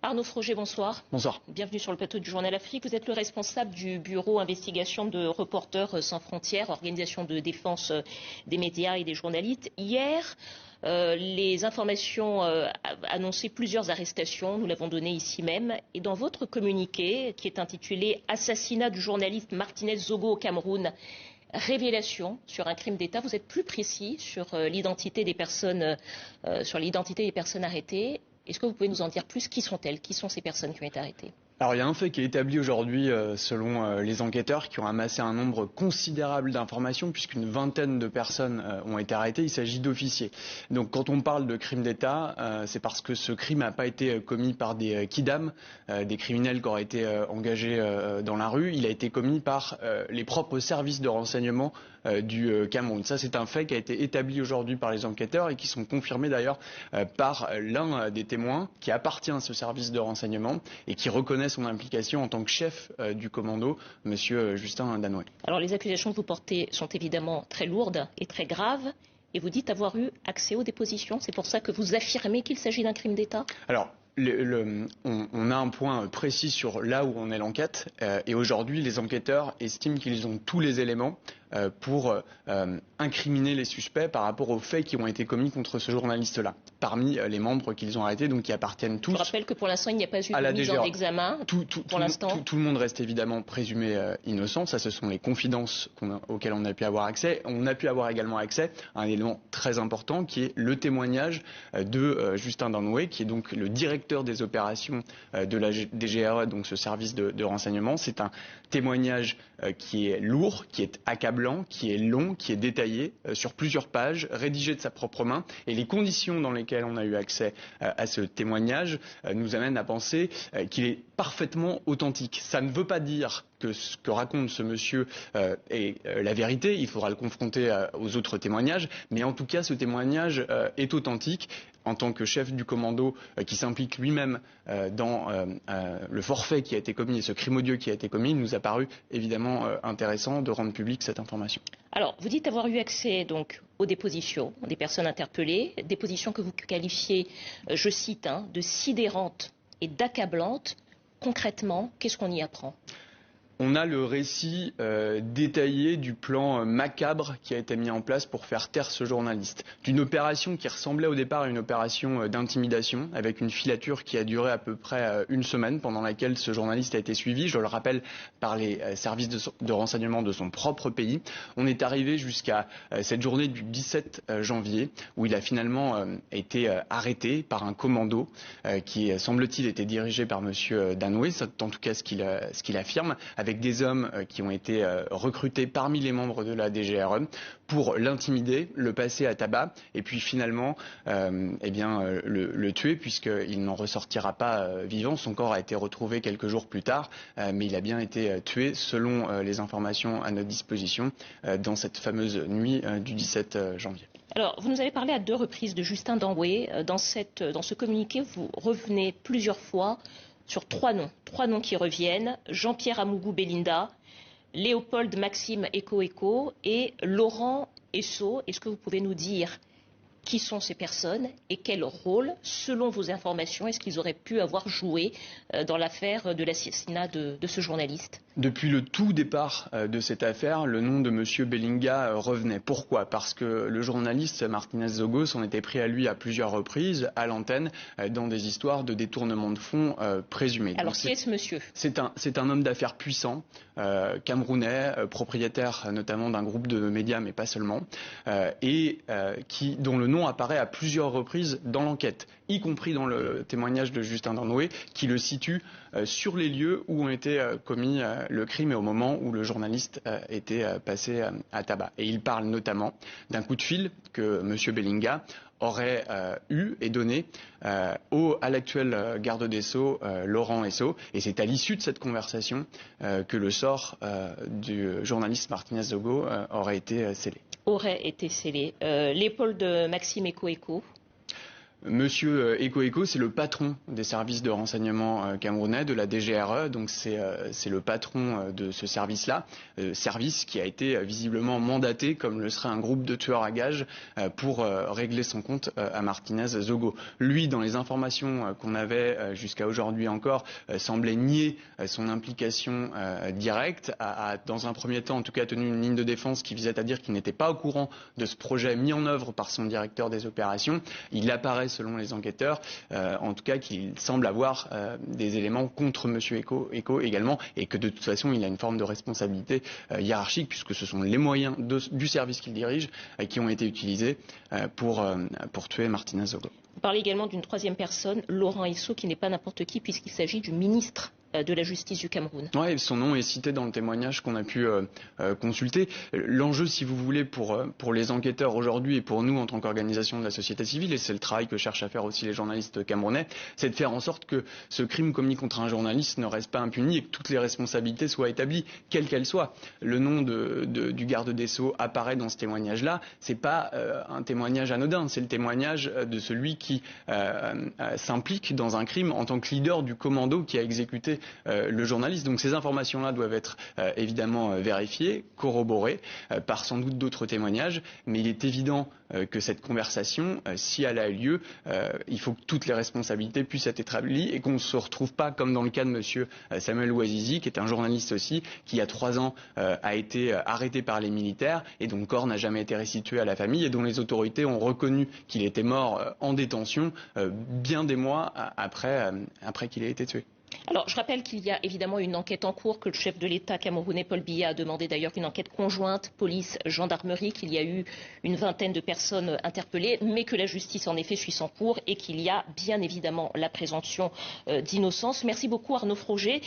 Arnaud Froger, bonsoir. Bonsoir. Bienvenue sur le plateau du Journal Afrique. Vous êtes le responsable du bureau investigation de Reporters sans frontières, organisation de défense des médias et des journalistes. Hier, les informations annonçaient plusieurs arrestations, nous l'avons donné ici même. Et dans votre communiqué, qui est intitulé « Assassinat du journaliste Martinez Zogo au Cameroun », révélation sur un crime d'État, vous êtes plus précis sur l'identité des personnes, arrêtées. Est-ce que vous pouvez nous en dire plus? Qui sont-elles? Qui sont ces personnes qui ont été arrêtées? Alors il y a un fait qui est établi aujourd'hui selon les enquêteurs qui ont amassé un nombre considérable d'informations puisqu'une vingtaine de personnes ont été arrêtées. Il s'agit d'officiers. Donc quand on parle de crime d'État, c'est parce que ce crime n'a pas été commis par des kidams, des criminels qui auraient été engagés dans la rue. Il a été commis par les propres services de renseignement du Cameroun. Ça c'est un fait qui a été établi aujourd'hui par les enquêteurs et qui sont confirmés d'ailleurs par l'un des témoins qui appartient à ce service de renseignement et qui reconnaît son implication en tant que chef du commando, monsieur Justin Danoué. Alors les accusations que vous portez sont évidemment très lourdes et très graves, et vous dites avoir eu accès aux dépositions. C'est pour ça que vous affirmez qu'il s'agit d'un crime d'État? Alors, on a un point précis sur là où en est l'enquête, et aujourd'hui les enquêteurs estiment qu'ils ont tous les éléments pour incriminer les suspects par rapport aux faits qui ont été commis contre ce journaliste-là, parmi les membres qu'ils ont arrêtés, donc qui appartiennent tous. Je rappelle que pour l'instant, il n'y a pas eu de mise en examen. Pour l'instant, tout le monde reste évidemment présumé innocent. Ça, ce sont les confidences auxquelles on a pu avoir accès. On a pu avoir également accès à un élément très important qui est le témoignage de Justin Danoué, qui est donc le directeur des opérations de la DGRE, donc ce service de renseignement. C'est un témoignage qui est lourd, qui est accablant, qui est long, qui est détaillé sur plusieurs pages, rédigé de sa propre main. Et les conditions dans lesquelles on a eu accès à ce témoignage nous amènent à penser qu'il est parfaitement authentique. Ça ne veut pas dire que ce que raconte ce monsieur est la vérité. Il faudra le confronter aux autres témoignages. Mais en tout cas, ce témoignage est authentique. En tant que chef du commando qui s'implique lui-même dans le forfait qui a été commis et ce crime odieux qui a été commis, il nous a paru évidemment intéressant de rendre publique cette information. Alors, vous dites avoir eu accès donc aux dépositions des personnes interpellées, dépositions que vous qualifiez, je cite, de sidérantes et d'accablantes. Concrètement, qu'est-ce qu'on y apprend ? On a le récit détaillé du plan macabre qui a été mis en place pour faire taire ce journaliste. D'une opération qui ressemblait au départ à une opération d'intimidation, avec une filature qui a duré à peu près une semaine, pendant laquelle ce journaliste a été suivi, je le rappelle, par les services de renseignement de son propre pays. On est arrivé jusqu'à cette journée du 17 janvier, où il a finalement été arrêté par un commando qui, semble-t-il, était dirigé par monsieur Danoué, c'est en tout cas ce qu'il affirme, avec des hommes qui ont été recrutés parmi les membres de la DGRE pour l'intimider, le passer à tabac et puis finalement le tuer puisqu'il n'en ressortira pas vivant. Son corps a été retrouvé quelques jours plus tard, mais il a bien été tué selon les informations à notre disposition dans cette fameuse nuit du 17 janvier. Alors, vous nous avez parlé à 2 reprises de Justin Danoué. Dans ce communiqué, vous revenez plusieurs fois sur 3 noms qui reviennent: Jean-Pierre Amougou Belinda, Léopold Maxime Eko et Laurent Esso. Est-ce que vous pouvez nous dire qui sont ces personnes et quel rôle, selon vos informations, est-ce qu'ils auraient pu avoir joué dans l'affaire de l'assassinat de ce journaliste? Depuis le tout départ de cette affaire, le nom de monsieur Belinga revenait. Pourquoi? Parce que le journaliste Martinez Zogo s'en était pris à lui à plusieurs reprises, à l'antenne, dans des histoires de détournement de fonds présumés. Alors qui est ce monsieur? C'est un homme d'affaires puissant, camerounais, propriétaire notamment d'un groupe de médias, mais pas seulement, dont le nom apparaît à plusieurs reprises dans l'enquête, y compris dans le témoignage de Justin Danoué, qui le situe sur les lieux où ont été commis le crime et au moment où le journaliste était passé à tabac. Et il parle notamment d'un coup de fil que M. Belinga aurait eu et donné à l'actuel garde des Sceaux, Laurent Esso. Et c'est à l'issue de cette conversation que le sort du journaliste Martinez Zogo aurait été scellé. Aurait été scellé. Léopold Maxime Eko. Monsieur Eko, c'est le patron des services de renseignement camerounais, de la DGRE, donc c'est le patron de ce service-là, service qui a été visiblement mandaté, comme le serait un groupe de tueurs à gages, pour régler son compte à Martinez Zogo. Lui, dans les informations qu'on avait jusqu'à aujourd'hui encore, semblait nier son implication directe, a dans un premier temps en tout cas tenu une ligne de défense qui visait à dire qu'il n'était pas au courant de ce projet mis en œuvre par son directeur des opérations. Il apparaît selon les enquêteurs, en tout cas qu'il semble avoir des éléments contre M. Eko également, et que de toute façon il a une forme de responsabilité hiérarchique, puisque ce sont les moyens du service qu'il dirige qui ont été utilisés pour tuer Martinez Zogo. Vous parlez également d'une troisième personne, Laurent Esso, qui n'est pas n'importe qui, puisqu'il s'agit du ministre de la justice du Cameroun. Oui, son nom est cité dans le témoignage qu'on a pu consulter. L'enjeu, si vous voulez, pour les enquêteurs aujourd'hui et pour nous en tant qu'organisation de la société civile, et c'est le travail que cherchent à faire aussi les journalistes camerounais, c'est de faire en sorte que ce crime commis contre un journaliste ne reste pas impuni et que toutes les responsabilités soient établies, quelles qu'elles soient. Le nom du garde des Sceaux apparaît dans ce témoignage-là. C'est pas un témoignage anodin, c'est le témoignage de celui qui s'implique dans un crime en tant que leader du commando qui a exécuté le journaliste. Donc ces informations-là doivent être évidemment vérifiées, corroborées par sans doute d'autres témoignages, mais il est évident que cette conversation, si elle a eu lieu, il faut que toutes les responsabilités puissent être établies et qu'on ne se retrouve pas comme dans le cas de monsieur Samuel Ouazizi, qui est un journaliste aussi, qui il y a 3 ans a été arrêté par les militaires et dont le corps n'a jamais été restitué à la famille et dont les autorités ont reconnu qu'il était mort en détention bien des mois après qu'il ait été tué. Alors, je rappelle qu'il y a évidemment une enquête en cours, que le chef de l'État camerounais, Paul Biya, a demandé d'ailleurs une enquête conjointe, police, gendarmerie, qu'il y a eu une vingtaine de personnes interpellées, mais que la justice en effet suit son cours et qu'il y a bien évidemment la présomption d'innocence. Merci beaucoup Arnaud Froger.